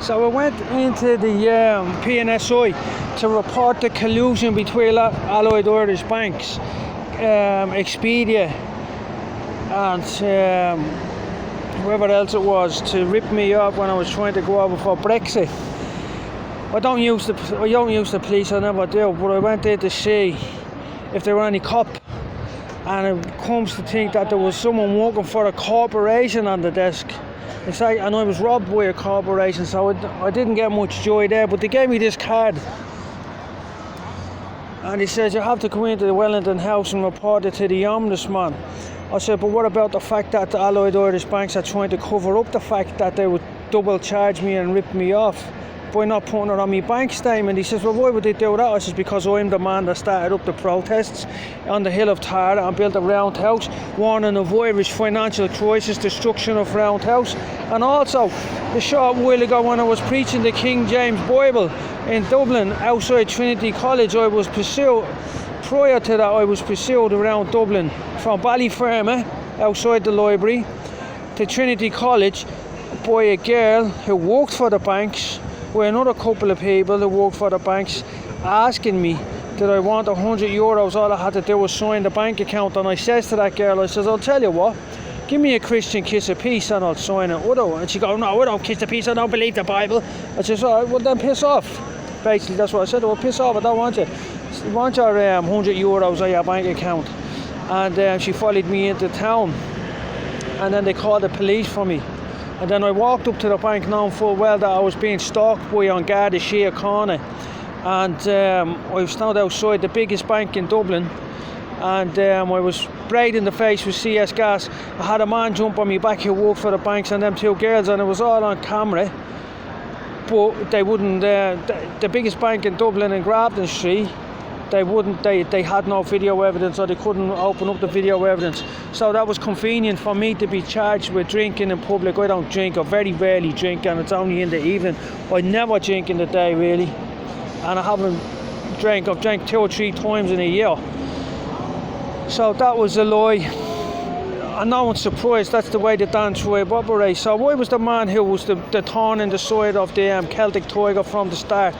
So I went into the PNSI to report the collusion between Allied Irish banks, Expedia and whoever else it was, to rip me off when I was trying to go over for Brexit. I don't use the police, I never do, but I went there to see if there were any cop, and it comes to think that there was someone working for a corporation on the desk. It's like, and I was robbed by a corporation, so I didn't get much joy there, but they gave me this card. And he says, you have to come into the Wellington House and report it to the Ombudsman. I said, but what about the fact that the Allied Irish banks are trying to cover up the fact that they would double charge me and rip me off by not putting it on my bank statement? He says, well, why would they do that? I says, because I'm the man that started up the protests on the hill of Tara and built a roundhouse, warning of Irish financial crisis, destruction of roundhouse. And also, a short while ago when I was preaching the King James Bible in Dublin outside Trinity College, I was pursued. Prior to that, I was pursued around Dublin from Ballyferma, outside the library, to Trinity College by a girl who worked for the banks, with another couple of people who worked for the banks, asking me did I want €100. All I had to do was sign the bank account, and I says to that girl, I says, I'll tell you what, give me a Christian kiss of peace and I'll sign it. And she goes, no, I don't kiss the peace, I don't believe the Bible. I says, all right, well then piss off. Basically that's what I said, well piss off, I don't want you. I want your €100 on your bank account. And she followed me into town, and then they called the police for me. And then I walked up to the bank, knowing full well that I was being stalked by on Garda Síochána. And I was stood outside the biggest bank in Dublin, and I was sprayed in the face with CS gas. I had a man jump on me back who worked for the banks, and them two girls, and it was all on camera. But they wouldn't, the biggest bank in Dublin in Grafton Street, they had no video evidence, or they couldn't open up the video evidence. So that was convenient for me to be charged with drinking in public. I don't drink, I very rarely drink, and it's only in the evening. I never drink in the day really, and I haven't drank. I've drank 2 or 3 times in a year. So that was a lie, and no one's surprised. That's the way the Dan tribe operates. So I was the man who was the thorn in the side of the Celtic Tiger from the start.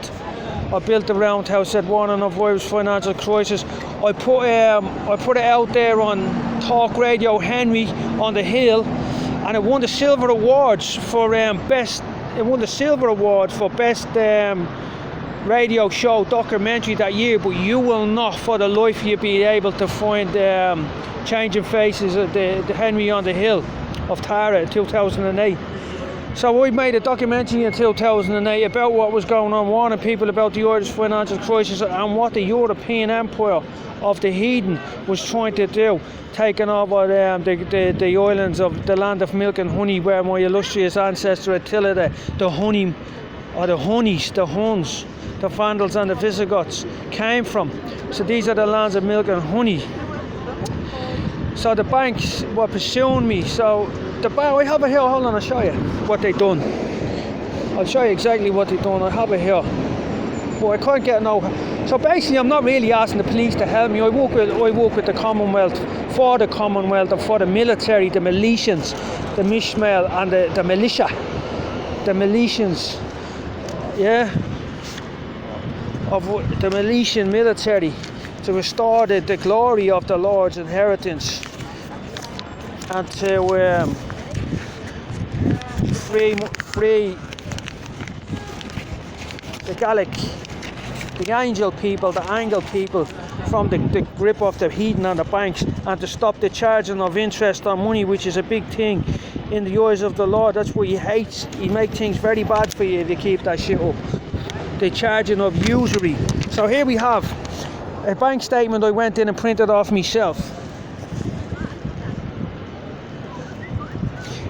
I built the roundhouse at warning of Irish financial crisis. I put it out there on Talk Radio Henry on the Hill, and it won the silver awards for best. It won the silver award for best radio show documentary that year. But you will not, for the life of you, be able to find Changing Faces at the Henry on the Hill of Tara in 2008. So I made a documentary in 2008 about what was going on, warning people about the Irish financial crisis and what the European empire of the heathen was trying to do, taking over the islands of the land of milk and honey, where my illustrious ancestor Attila, the Huns, the Vandals and the Visigoths came from. So these are the lands of milk and honey. So the banks were pursuing me. So I have it here, hold on, I'll show you what they done. I'll show you exactly what they done. I have it here, but I can't get no. So basically, I'm not really asking the police to help me. I work with the Commonwealth, for the Commonwealth, and for the military, the militians, the Mishmael and the militia, the militians, yeah, of the Milesian military, to restore the glory of the Lord's inheritance, and to free the Gaelic, the angel people, the Angle people from the grip of the heathen and the banks, and to stop the charging of interest on money, which is a big thing in the eyes of the Lord. That's what he hates. He makes things very bad for you if you keep that shit up. The charging of usury. So here we have a bank statement I went in and printed off myself.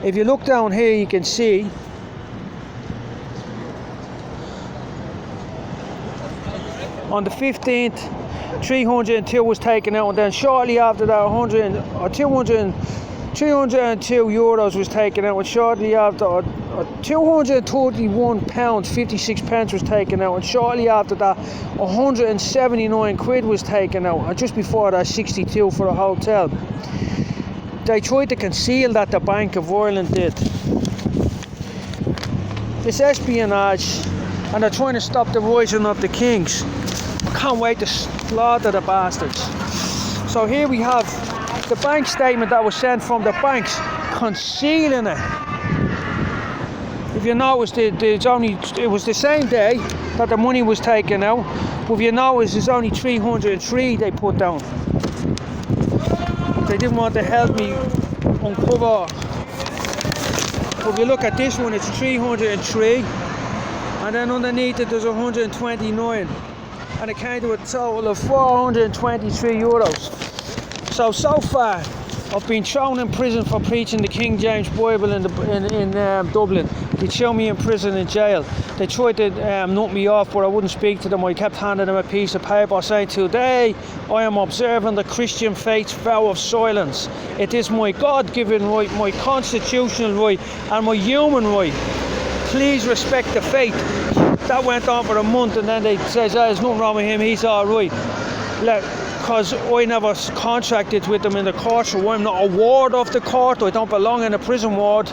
If you look down here, you can see on the 15th, 302 was taken out, and then shortly after that, 302 euros was taken out, and shortly after, £231 56 pence was taken out, and shortly after that, 179 quid was taken out, and just before that, 62 for a hotel. They tried to conceal that, the Bank of Ireland did. It's espionage, and they're trying to stop the rising of the kings. Can't wait to slaughter the bastards. So here we have the bank statement that was sent from the banks concealing it. If you notice, it was the same day that the money was taken out. But if you notice, there's only 303 they put down. They didn't want to help me uncover. But if you look at this one, it's 303, and then underneath it there's 129, and it came to a total of 423 euros. So far, I've been thrown in prison for preaching the King James Bible in Dublin. They threw me in prison in jail. They tried to knock me off, but I wouldn't speak to them. I kept handing them a piece of paper saying, today I am observing the Christian faith's vow of silence. It is my God-given right, my constitutional right, and my human right. Please respect the faith. That went on for a month, and then they said, there's nothing wrong with him, he's all right. Because I never contracted with them in the court, so I'm not a ward of the court. I don't belong in a prison ward,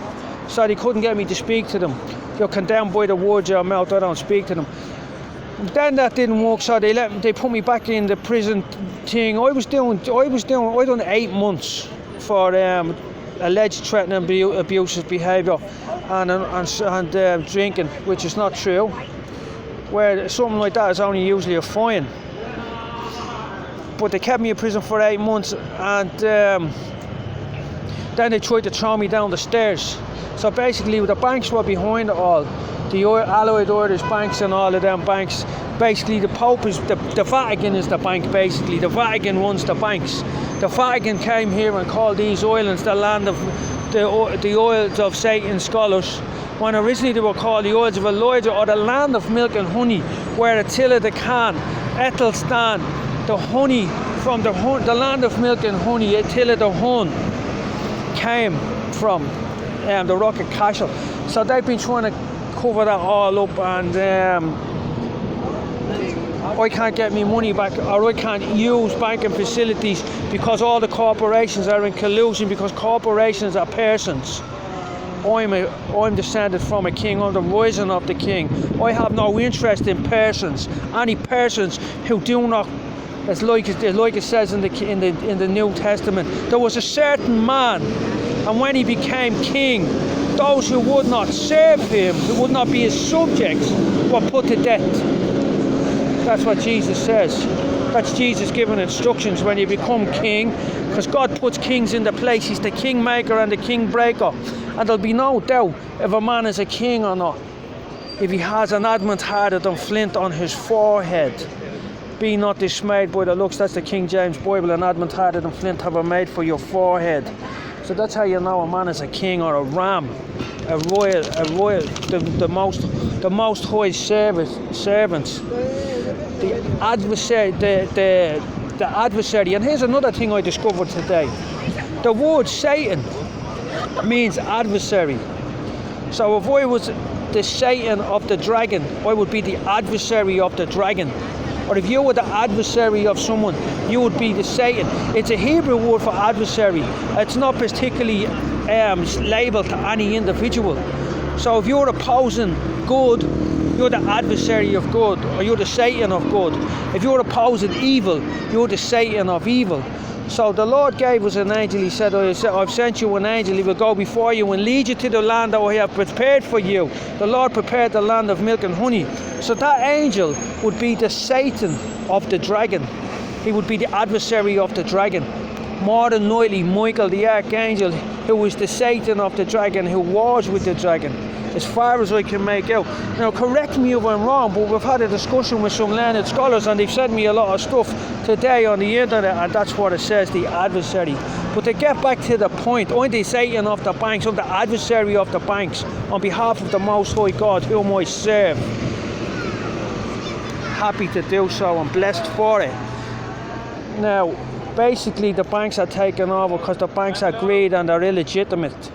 so they couldn't get me to speak to them. You're condemned by the words of your mouth. I don't speak to them. Then that didn't work, so they put me back in the prison thing. I done 8 months for alleged threatening abusive behaviour and drinking, which is not true. Where something like that is only usually a fine. But they kept me in prison for 8 months, and then they tried to throw me down the stairs. So basically, the banks were behind it all. The Allied Irish banks and all of them banks. Basically, the Pope is the Vatican is the bank. Basically, the Vatican runs the banks. The Vatican came here and called these islands the land of the Isles of Satan scholars, when originally they were called the Isles of Elijah, or the land of milk and honey, where Attila the Khan, Ethelstan, the honey from the land of milk and honey, Attila the Hun, came from the Rock of Cashel. So they've been trying to cover that all up, and I can't get me money back, or I can't use banking facilities because all the corporations are in collusion, because corporations are persons. I'm descended from a king. I'm the rising of the king. I have no interest in persons. Any persons who do not, as like it says in the New Testament, there was a certain man, and when he became king, those who would not serve him, who would not be his subjects, were put to death. That's what Jesus says. That's Jesus giving instructions when you become king, because God puts kings into place. He's the king maker and the king breaker. And there'll be no doubt if a man is a king or not, if he has an adamant heart and flint on his forehead. Be not dismayed by the looks. That's the King James Bible. An adamant heart and flint have I made for your forehead. So that's how you know a man is a king or a ram, a royal, the most high servants. The adversary. And here's another thing I discovered today. The word Satan means adversary. So if I was the Satan of the dragon, I would be the adversary of the dragon. Or if you were the adversary of someone, you would be the Satan. It's a Hebrew word for adversary. It's not particularly labelled to any individual. So if you're opposing good, you're the adversary of good, or you're the Satan of good. If you're opposing evil, you're the Satan of evil. So the Lord gave us an angel. He said, I've sent you an angel. He will go before you and lead you to the land that I have prepared for you. The Lord prepared the land of milk and honey. So that angel would be the Satan of the dragon. He would be the adversary of the dragon. More than likely, Michael the archangel, who was the Satan of the dragon, who wars with the dragon, as far as I can make out. Now, correct me if I'm wrong, but we've had a discussion with some learned scholars, and they've sent me a lot of stuff today on the internet, and that's what it says, the adversary. But to get back to the point, I'm the Satan of the banks, I'm the adversary of the banks, on behalf of the Most High God, whom I serve. Happy to do so and blessed for it. Now, basically the banks are taken over because the banks are greed and they're illegitimate.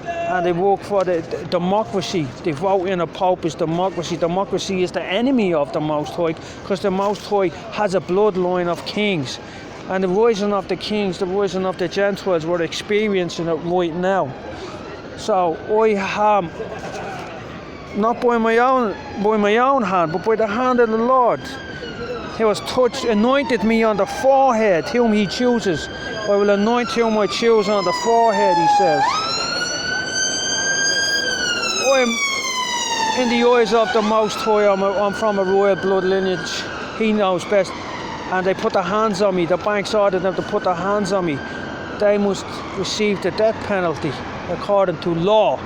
And they work for the democracy. They vote in a Pope is democracy. Democracy is the enemy of the Most High, because the Most High has a bloodline of kings. And the rising of the kings, the rising of the Gentiles, we're experiencing it right now. So not by my own hand, but by the hand of the Lord. He was touched, anointed me on the forehead, whom he chooses. I will anoint whom I choose on the forehead, he says. I'm in the eyes of the Most High. I'm from a royal blood lineage. He knows best. And they put their hands on me. The banks ordered them to put their hands on me. They must receive the death penalty according to law.